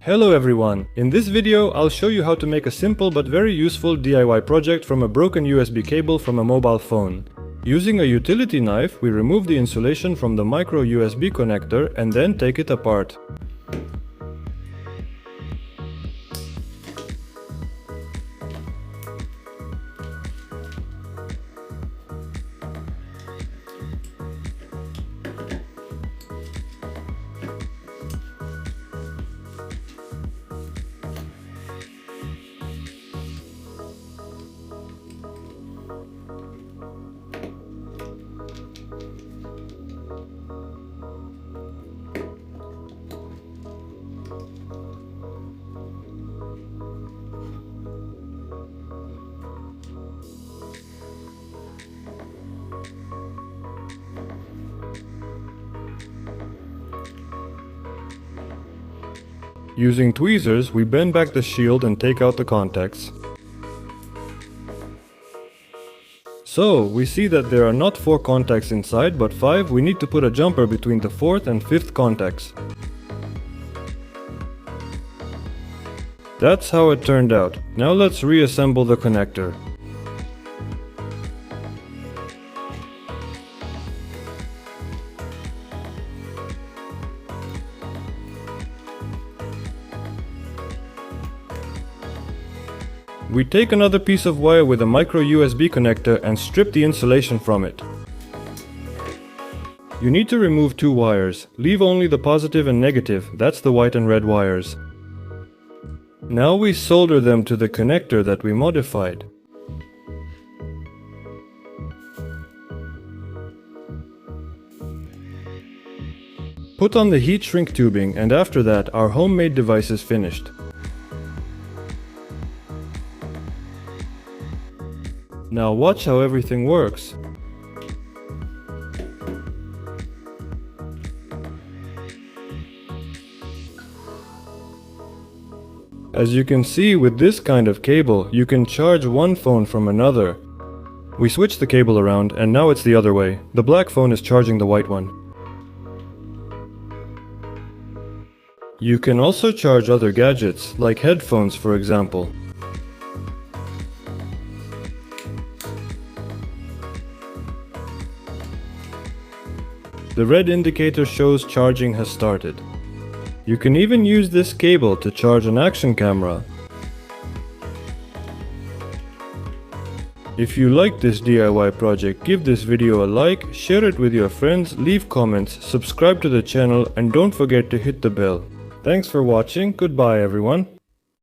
Hello everyone! In this video I'll show you how to make a simple but very useful DIY project from a broken USB cable from a mobile phone. Using a utility knife, we remove the insulation from the micro USB connector and then take it apart. Using tweezers, we bend back the shield and take out the contacts. So, we see that there are not 4 contacts inside, but 5. We need to put a jumper between the 4th and 5th contacts. That's how it turned out. Now let's reassemble the connector. We take another piece of wire with a micro USB connector and strip the insulation from it. You need to remove 2 wires. Leave only the positive and negative, that's the white and red wires. Now we solder them to the connector that we modified. Put on the heat shrink tubing, and after that our homemade device is finished. Now watch how everything works. As you can see, with this kind of cable, you can charge one phone from another. We switched the cable around and now it's the other way. The black phone is charging the white one. You can also charge other gadgets, like headphones for example. The red indicator shows charging has started. You can even use this cable to charge an action camera. If you like this DIY project, give this video a like, share it with your friends, leave comments, subscribe to the channel, and don't forget to hit the bell. Thanks for watching, goodbye everyone.